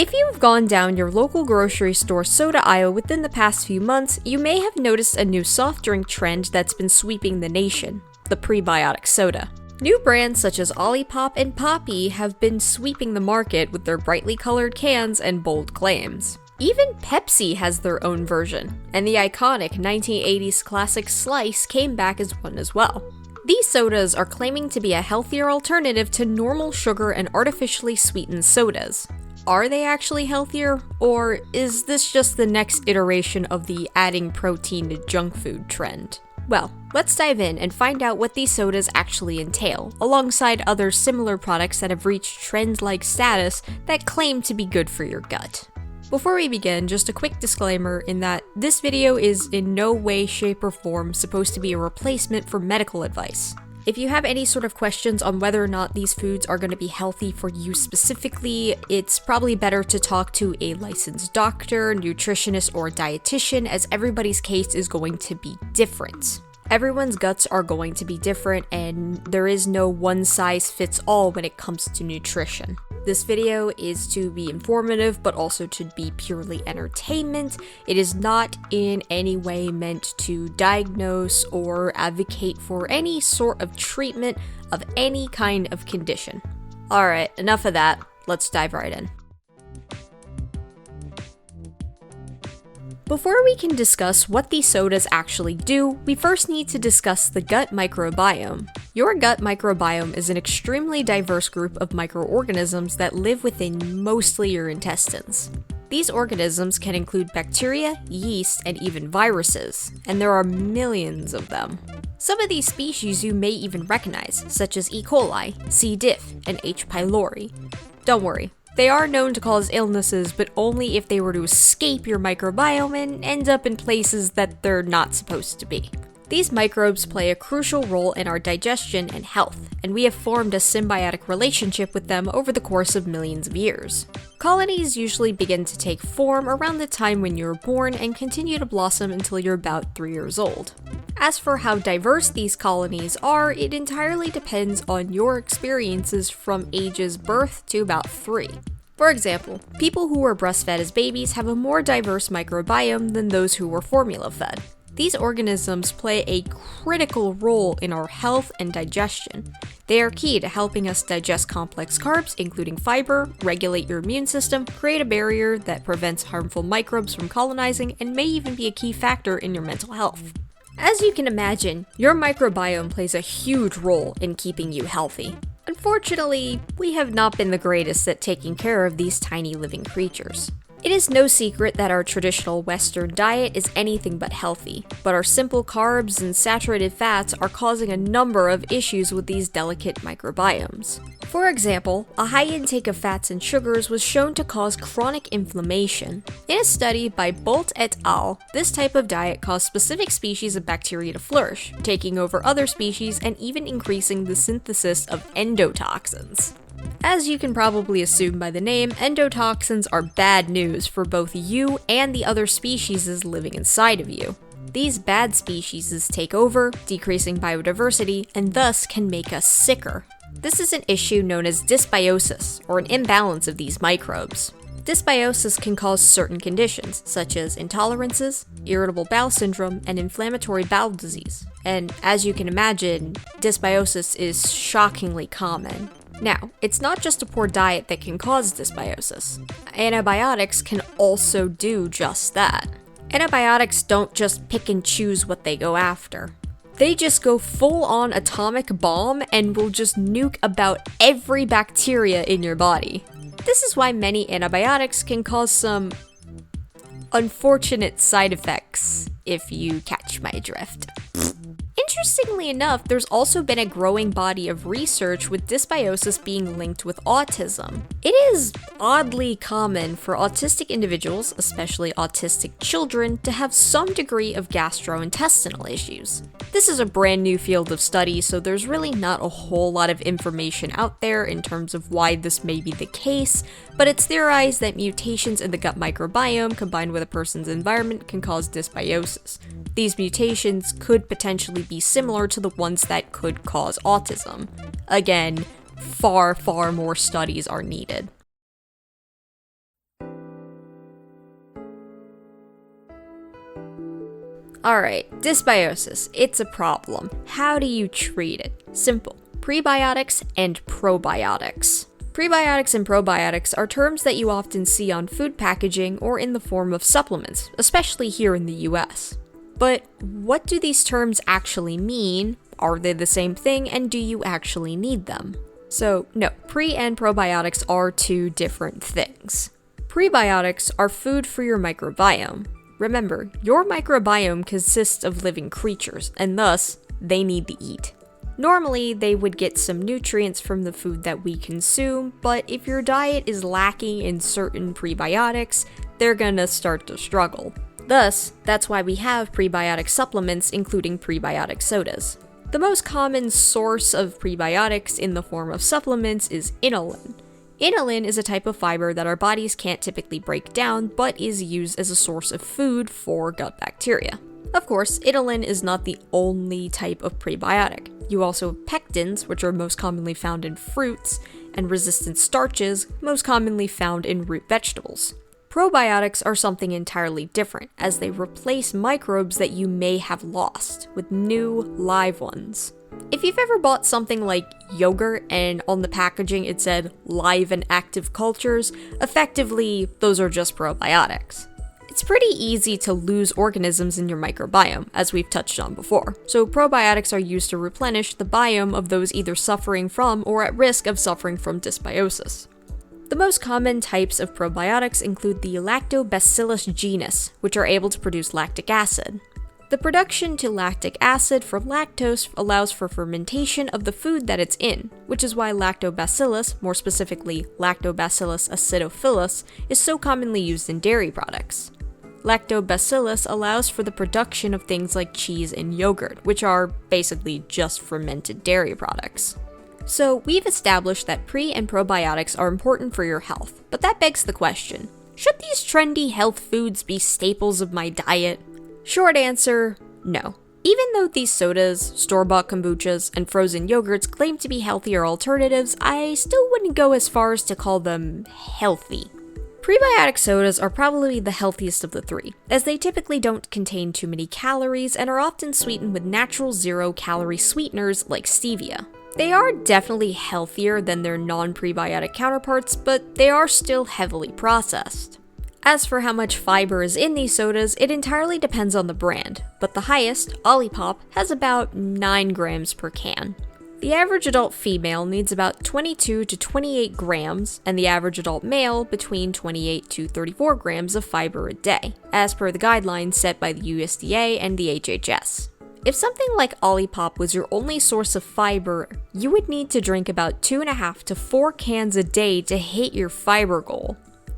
If you've gone down your local grocery store soda aisle within the past few months, you may have noticed a new soft drink trend that's been sweeping the nation: the prebiotic soda. New brands such as Olipop and Poppy have been sweeping the market with their brightly colored cans and bold claims. Even Pepsi has their own version, and the iconic 1980s classic Slice came back as one as well. These sodas are claiming to be a healthier alternative to normal sugar and artificially sweetened sodas. Are they actually healthier, or is this just the next iteration of the adding protein to junk food trend? Well, let's dive in and find out what these sodas actually entail, alongside other similar products that have reached trend-like status that claim to be good for your gut. Before we begin, just a quick disclaimer in that this video is in no way, shape, or form supposed to be a replacement for medical advice. If you have any sort of questions on whether or not these foods are going to be healthy for you specifically, it's probably better to talk to a licensed doctor, nutritionist, or dietitian, as everybody's case is going to be different. Everyone's guts are going to be different, and there is no one-size-fits-all when it comes to nutrition. This video is to be informative, but also to be purely entertainment. It is not in any way meant to diagnose or advocate for any sort of treatment of any kind of condition. Alright, enough of that. Let's dive right in. Before we can discuss what these sodas actually do, we first need to discuss the gut microbiome. Your gut microbiome is an extremely diverse group of microorganisms that live within mostly your intestines. These organisms can include bacteria, yeast, and even viruses, and there are millions of them. Some of these species you may even recognize, such as E. coli, C. diff, and H. pylori. Don't worry. They are known to cause illnesses, but only if they were to escape your microbiome and end up in places that they're not supposed to be. These microbes play a crucial role in our digestion and health, and we have formed a symbiotic relationship with them over the course of millions of years. Colonies usually begin to take form around the time when you're born and continue to blossom until you're about 3 years old. As for how diverse these colonies are, it entirely depends on your experiences from ages birth to about 3. For example, people who were breastfed as babies have a more diverse microbiome than those who were formula fed. These organisms play a critical role in our health and digestion. They are key to helping us digest complex carbs, including fiber, regulate your immune system, create a barrier that prevents harmful microbes from colonizing, and may even be a key factor in your mental health. As you can imagine, your microbiome plays a huge role in keeping you healthy. Unfortunately, we have not been the greatest at taking care of these tiny living creatures. It is no secret that our traditional Western diet is anything but healthy, but our simple carbs and saturated fats are causing a number of issues with these delicate microbiomes. For example, a high intake of fats and sugars was shown to cause chronic inflammation. In a study by Bolt et al., this type of diet caused specific species of bacteria to flourish, taking over other species and even increasing the synthesis of endotoxins. As you can probably assume by the name, endotoxins are bad news for both you and the other species living inside of you. These bad species take over, decreasing biodiversity, and thus can make us sicker. This is an issue known as dysbiosis, or an imbalance of these microbes. Dysbiosis can cause certain conditions, such as intolerances, irritable bowel syndrome, and inflammatory bowel disease. And as you can imagine, dysbiosis is shockingly common. Now, it's not just a poor diet that can cause dysbiosis. Antibiotics can also do just that. Antibiotics don't just pick and choose what they go after. They just go full-on atomic bomb and will just nuke about every bacteria in your body. This is why many antibiotics can cause some unfortunate side effects, if you catch my drift. Interestingly enough, there's also been a growing body of research with dysbiosis being linked with autism. It is oddly common for autistic individuals, especially autistic children, to have some degree of gastrointestinal issues. This is a brand new field of study, so there's really not a whole lot of information out there in terms of why this may be the case, but it's theorized that mutations in the gut microbiome combined with a person's environment can cause dysbiosis. These mutations could potentially be similar to the ones that could cause autism. Again, far more studies are needed. Alright, dysbiosis. It's a problem. How do you treat it? Simple. Prebiotics and probiotics. Prebiotics and probiotics are terms that you often see on food packaging or in the form of supplements, especially here in the US. But what do these terms actually mean? Are they the same thing, and do you actually need them? So, no, pre and probiotics are two different things. Prebiotics are food for your microbiome. Remember, your microbiome consists of living creatures, and thus, they need to eat. Normally, they would get some nutrients from the food that we consume, but if your diet is lacking in certain prebiotics, they're gonna start to struggle. Thus, that's why we have prebiotic supplements, including prebiotic sodas. The most common source of prebiotics in the form of supplements is inulin. Inulin is a type of fiber that our bodies can't typically break down, but is used as a source of food for gut bacteria. Of course, inulin is not the only type of prebiotic. You also have pectins, which are most commonly found in fruits, and resistant starches, most commonly found in root vegetables. Probiotics are something entirely different, as they replace microbes that you may have lost with new, live ones. If you've ever bought something like yogurt and on the packaging it said live and active cultures, effectively, those are just probiotics. It's pretty easy to lose organisms in your microbiome, as we've touched on before, so probiotics are used to replenish the biome of those either suffering from or at risk of suffering from dysbiosis. The most common types of probiotics include the Lactobacillus genus, which are able to produce lactic acid. The production to lactic acid from lactose allows for fermentation of the food that it's in, which is why lactobacillus, more specifically Lactobacillus acidophilus, is so commonly used in dairy products. Lactobacillus allows for the production of things like cheese and yogurt, which are basically just fermented dairy products. So we've established that pre- and probiotics are important for your health, but that begs the question, should these trendy health foods be staples of my diet? Short answer, no. Even though these sodas, store-bought kombuchas, and frozen yogurts claim to be healthier alternatives, I still wouldn't go as far as to call them healthy. Prebiotic sodas are probably the healthiest of the three, as they typically don't contain too many calories and are often sweetened with natural zero-calorie sweeteners like stevia. They are definitely healthier than their non-prebiotic counterparts, but they are still heavily processed. As for how much fiber is in these sodas, it entirely depends on the brand, but the highest, Olipop, has about 9 grams per can. The average adult female needs about 22 to 28 grams, and the average adult male between 28 to 34 grams of fiber a day, as per the guidelines set by the USDA and the HHS. If something like Olipop was your only source of fiber, you would need to drink about 2.5 to 4 cans a day to hit your fiber goal.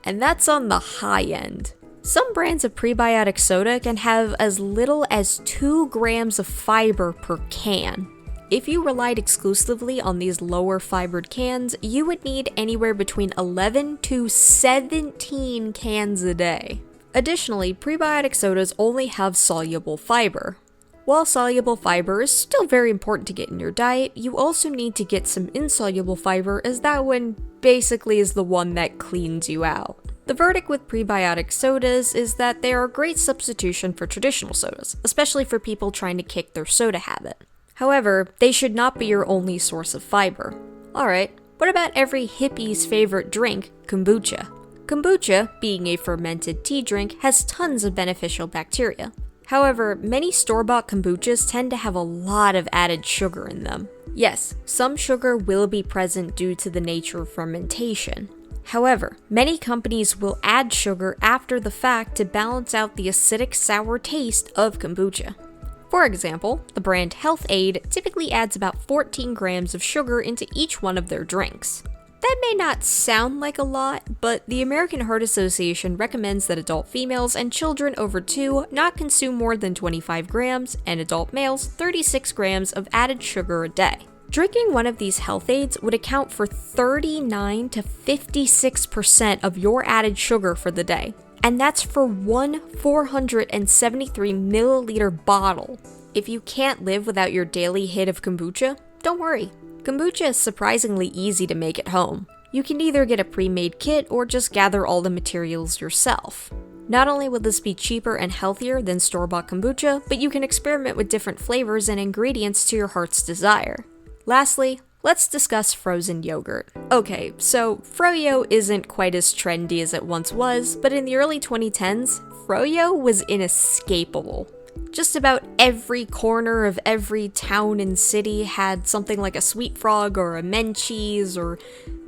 And that's on the high end. Some brands of prebiotic soda can have as little as 2 grams of fiber per can. If you relied exclusively on these lower fibered cans, you would need anywhere between 11 to 17 cans a day. Additionally, prebiotic sodas only have soluble fiber. While soluble fiber is still very important to get in your diet, you also need to get some insoluble fiber, as that one basically is the one that cleans you out. The verdict with prebiotic sodas is that they are a great substitution for traditional sodas, especially for people trying to kick their soda habit. However, they should not be your only source of fiber. Alright, what about every hippie's favorite drink, kombucha? Kombucha, being a fermented tea drink, has tons of beneficial bacteria. However, many store-bought kombuchas tend to have a lot of added sugar in them. Yes, some sugar will be present due to the nature of fermentation. However, many companies will add sugar after the fact to balance out the acidic sour taste of kombucha. For example, the brand Health Aid typically adds about 14 grams of sugar into each one of their drinks. That may not sound like a lot, but the American Heart Association recommends that adult females and children over 2 not consume more than 25 grams, and adult males 36 grams of added sugar a day. Drinking one of these health aids would account for 39 to 56% of your added sugar for the day, and that's for one 473 milliliter bottle. If you can't live without your daily hit of kombucha, don't worry. Kombucha is surprisingly easy to make at home. You can either get a pre-made kit or just gather all the materials yourself. Not only will this be cheaper and healthier than store-bought kombucha, but you can experiment with different flavors and ingredients to your heart's desire. Lastly, let's discuss frozen yogurt. Okay, so Froyo isn't quite as trendy as it once was, but in the early 2010s, Froyo was inescapable. Just about every corner of every town and city had something like a sweet frog or a Menchie's or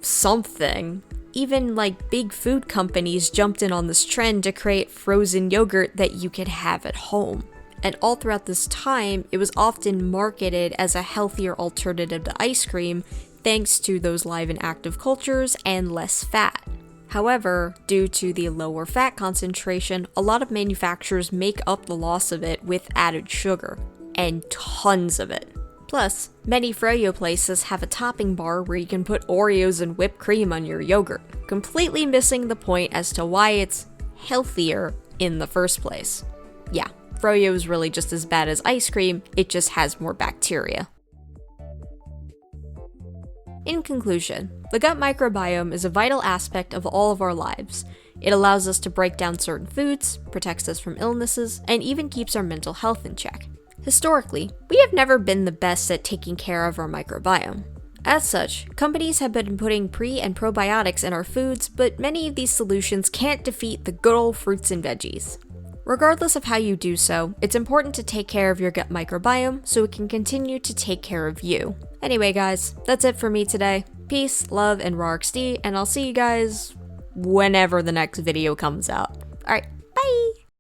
something. Even like big food companies jumped in on this trend to create frozen yogurt that you could have at home. And all throughout this time, it was often marketed as a healthier alternative to ice cream, thanks to those live and active cultures and less fat. However, due to the lower fat concentration, a lot of manufacturers make up the loss of it with added sugar, and tons of it. Plus, many Froyo places have a topping bar where you can put Oreos and whipped cream on your yogurt, completely missing the point as to why it's healthier in the first place. Yeah, Froyo is really just as bad as ice cream, it just has more bacteria. In conclusion, the gut microbiome is a vital aspect of all of our lives. It allows us to break down certain foods, protects us from illnesses, and even keeps our mental health in check. Historically, we have never been the best at taking care of our microbiome. As such, companies have been putting pre- and probiotics in our foods, but many of these solutions can't defeat the good old fruits and veggies. Regardless of how you do so, it's important to take care of your gut microbiome so it can continue to take care of you. Anyway guys, that's it for me today. Peace, love, and raw XD, and I'll see you guys whenever the next video comes out. Alright, bye!